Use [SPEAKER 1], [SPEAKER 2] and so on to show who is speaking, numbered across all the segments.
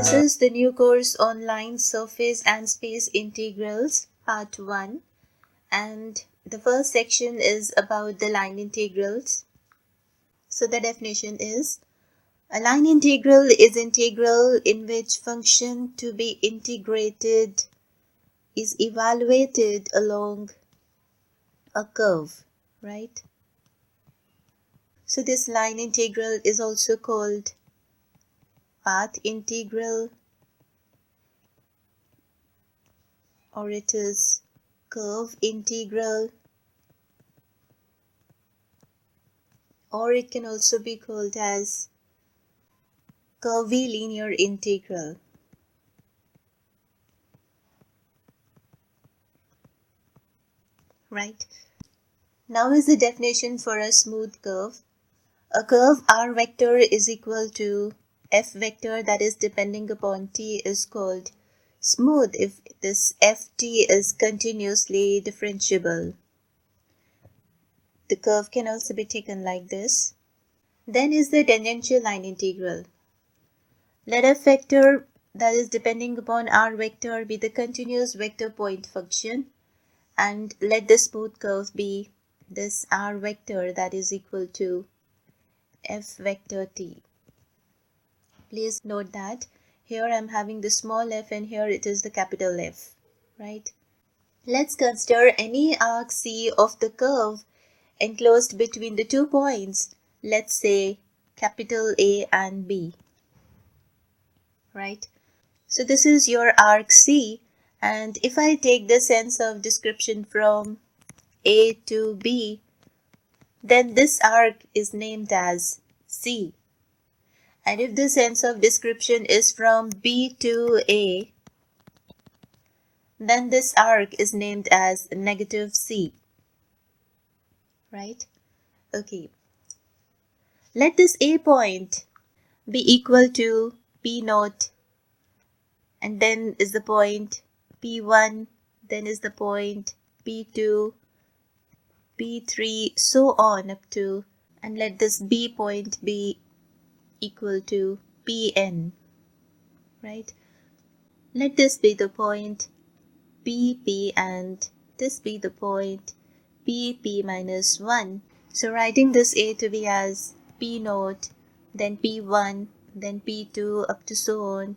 [SPEAKER 1] This is the new course on line, surface and space integrals, part 1, and the first section is about the line integrals. So the definition is, a line integral is integral in which function to be integrated is evaluated along a curve, right? So this line integral is also called path integral, or it is curve integral, or it can also be called as curvilinear integral. Right? Now is the definition for a smooth curve. A curve R vector is equal to F vector, that is depending upon t, is called smooth if this ft is continuously differentiable. The curve can also be taken like this. Then is the tangential line integral. Let F vector, that is depending upon R vector, be the continuous vector point function, and let the smooth curve be this R vector, that is equal to F vector t. Please note that here I am having the small f and here it is the capital F, right? Let's consider any arc C of the curve enclosed between the 2 points, let's say capital A and B, right? So this is your arc C, and if I take the sense of description from A to B, then this arc is named as C. And if the sense of description is from B to A, then this arc is named as negative C. Right? Okay. Let this A point be equal to P naught, and then is the point P1, then is the point P2, P3, so on up to, and let this B point be equal to Pn, right? Let this be the point PP and this be the point PP minus 1. So writing this A to be as P naught, then P1, then P2 up to so on,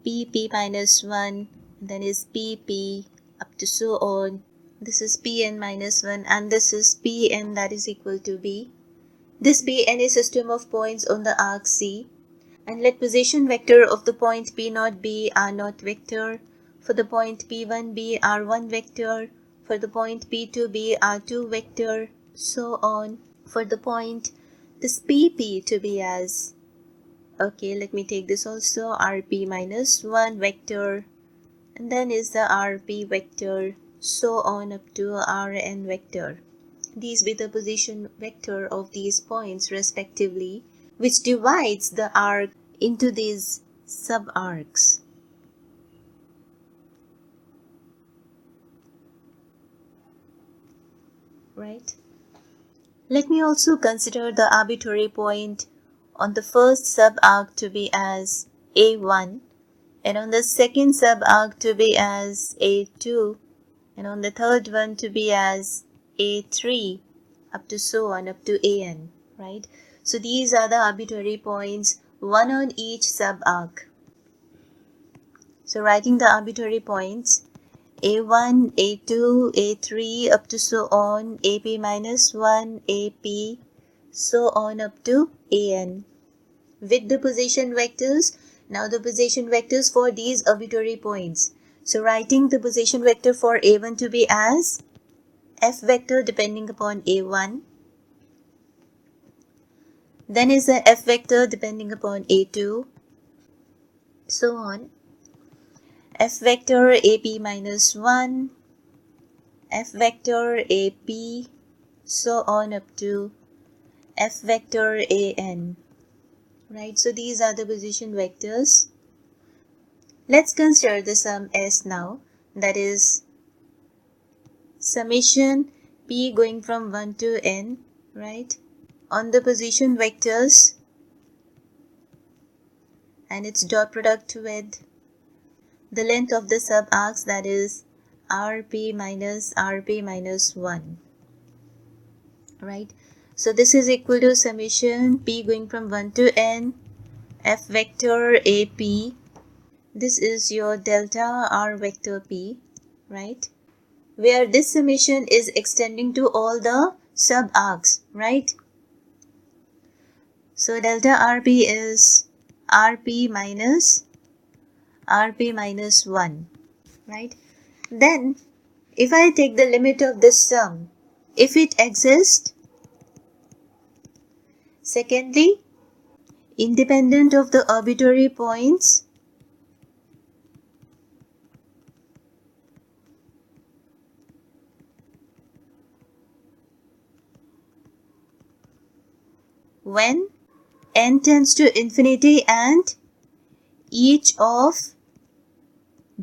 [SPEAKER 1] PP minus 1, then is PP up to so on. This is Pn minus 1 and this is Pn, that is equal to B. This be any system of points on the arc C, and let position vector of the point P0 be R0 vector, for the point P1 be R1 vector, for the point P2 be R2 vector, so on, for the point this PP to be as, okay, let me take this also, RP minus 1 vector, and then is the RP vector, so on up to Rn vector. These be the position vector of these points respectively, which divides the arc into these sub-arcs. Right? Let me also consider the arbitrary point on the first sub-arc to be as A1, and on the second sub-arc to be as A2, and on the third one to be as A3, up to so on up to An, right? So these are the arbitrary points, one on each sub-arc. So writing the arbitrary points, A1, A2, A3 up to so on, AP minus 1, AP, so on up to An. With the position vectors, now the position vectors for these arbitrary points. So writing the position vector for A1 to be as F vector depending upon A1, then is the F vector depending upon A2, so on, F vector AP minus 1, F vector AP, so on up to F vector An, right? So these are the position vectors. Let's consider the sum S now, that is summation P going from 1 to N, right? On the position vectors, and its dot product with the length of the sub-arcs, that is rp minus 1, right? So this is equal to summation p going from 1 to n f vector ap. This is your delta r vector p, right? Where this summation is extending to all the sub-arcs, right? So delta rp is rp minus 1, right? Then if I take the limit of this sum, if it exists, secondly, independent of the arbitrary points, when n tends to infinity and each of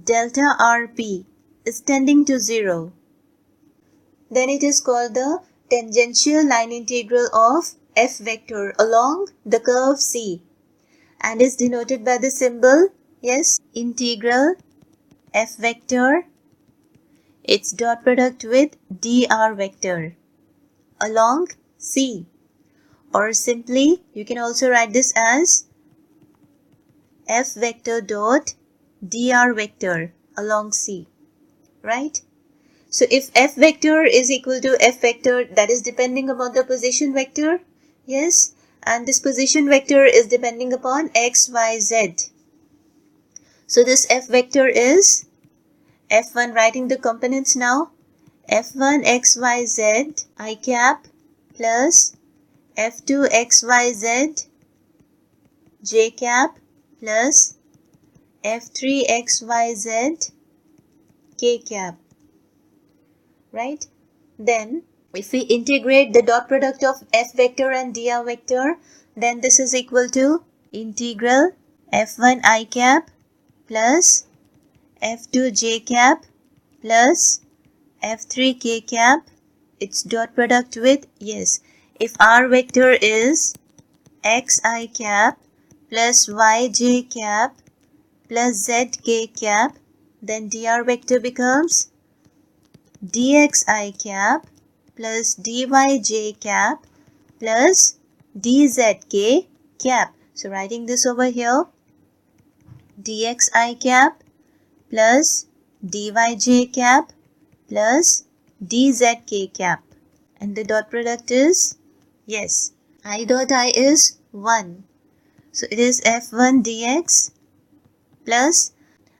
[SPEAKER 1] delta rp is tending to 0, then it is called the tangential line integral of f vector along the curve C, and is denoted by the symbol, yes, integral f vector, its dot product with dr vector along C. Or simply, you can also write this as f vector dot dr vector along C, right? So if f vector is equal to f vector, that is depending upon the position vector, yes, and this position vector is depending upon x, y, z. So this f vector is f1, writing the components now, f1 x, y, z I cap plus f2 x, y, z j cap plus f3 x, y, z k cap, right? Then if we integrate the dot product of f vector and dr vector, then this is equal to integral f1 I cap plus f2 j cap plus f3 k cap, its dot product with, yes, if r vector is x I cap plus y j cap plus z k cap, then dr vector becomes dx I cap plus dy j cap plus dz k cap. So writing this over here, dx I cap plus dy j cap plus dz k cap, and the dot product is, yes, I dot I is 1. So it is f1 dx plus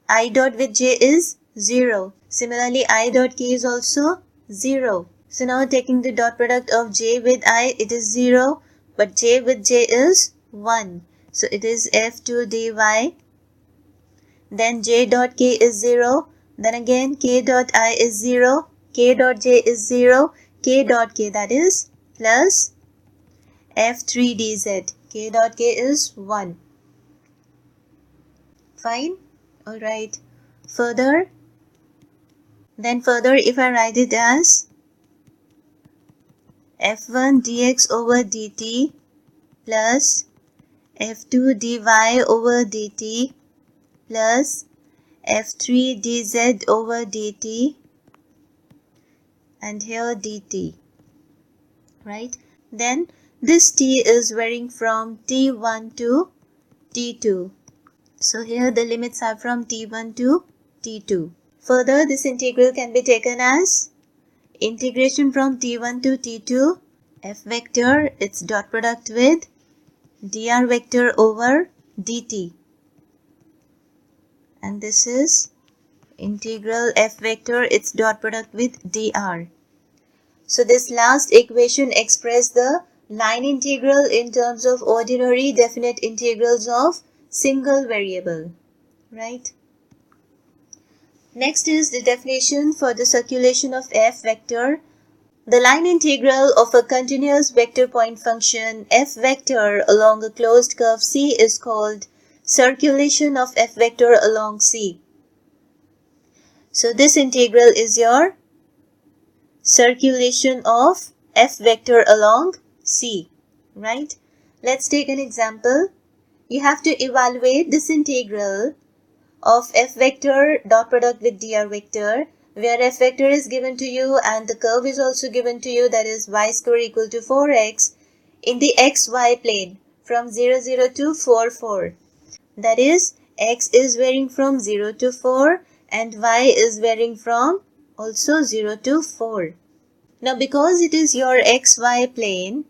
[SPEAKER 1] I dot with j is 0. Similarly, I dot k is also 0. So now taking the dot product of j with I, it is 0, but j with j is 1. So it is f2 dy, then j dot k is 0, then again k dot I is 0, k dot j is 0, k dot k, that is plus f3 dz, k dot k is 1. Fine? Alright. Further if I write it as f1 dx over dt plus f2 dy over dt plus f3 dz over dt, and here dt, right? Then this t is varying from t1 to t2. So here the limits are from t1 to t2. Further, this integral can be taken as integration from t1 to t2 f vector, its dot product with dr vector over dt, and this is integral f vector, its dot product with dr. So this last equation expresses the line integral in terms of ordinary definite integrals of single variable, right? Next is the definition for the circulation of f vector. The line integral of a continuous vector point function f vector along a closed curve C is called circulation of f vector along C. So this integral is your circulation of f vector along C, right? Let's take an example. you have to evaluate this integral of f vector dot product with dr vector, where f vector is given to you and the curve is also given to you, that is y square equal to 4x in the xy plane from 0, 0 to 4, 4. That is, x is varying from 0 to 4 and y is varying from also 0 to 4. Now because it is your xy plane,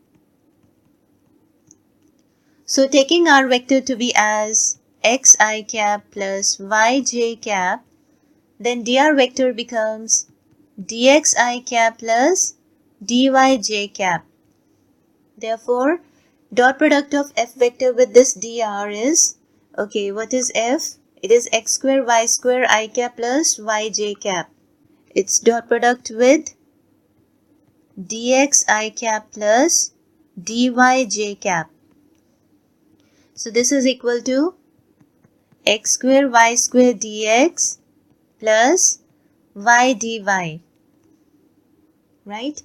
[SPEAKER 1] so taking our vector to be as xi cap plus yj cap, then dr vector becomes dxi cap plus dyj cap. Therefore, dot product of f vector with this dr is, okay, what is f? It is x square y square I cap plus yj cap. It's dot product with dxi cap plus dyj cap. So this is equal to x square y square dx plus y dy. Right?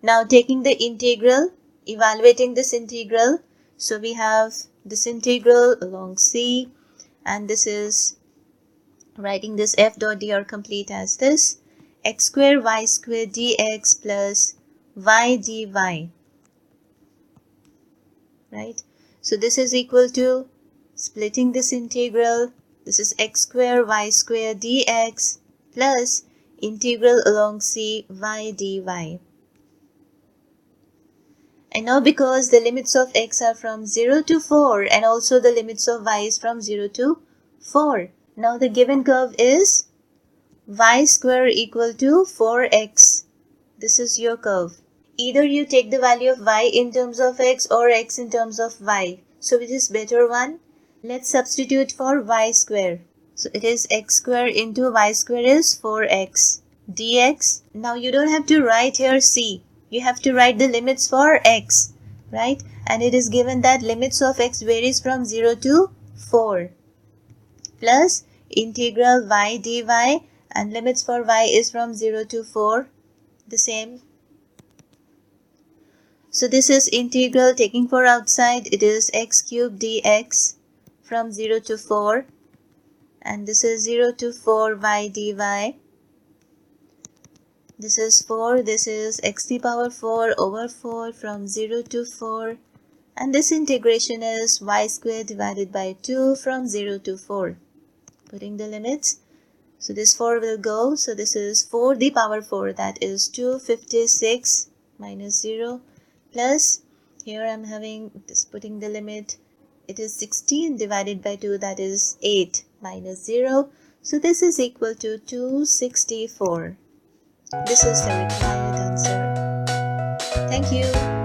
[SPEAKER 1] Now taking the integral, evaluating this integral. So we have this integral along C, and this is writing this f dot dr complete as this x square y square dx plus y dy. Right? So this is equal to, splitting this integral, this is x square y square dx plus integral along C y dy. And now because the limits of x are from 0 to 4 and also the limits of y is from 0 to 4. Now the given curve is y square equal to 4x. This is your curve. Either you take the value of y in terms of x or x in terms of y. So which is better one? Let's substitute for y square. So it is x square into y square is 4x dx. Now you don't have to write here c. You have to write the limits for x, right? And it is given that limits of x varies from 0 to 4 plus integral y dy, and limits for y is from 0 to 4, the same. So this is integral, taking 4 outside, it is x cubed dx from 0 to 4, and this is 0 to 4 y dy. This is 4, this is x to the power 4 over 4 from 0 to 4, and this integration is y square divided by 2 from 0 to 4. Putting the limits, so this 4 will go, so this is 4 to the power 4, that is 256 minus 0, plus here I am having this, putting the limit, it is 16 divided by 2, that is 8 minus 0, so this is equal to 264. This is the required answer. Thank you.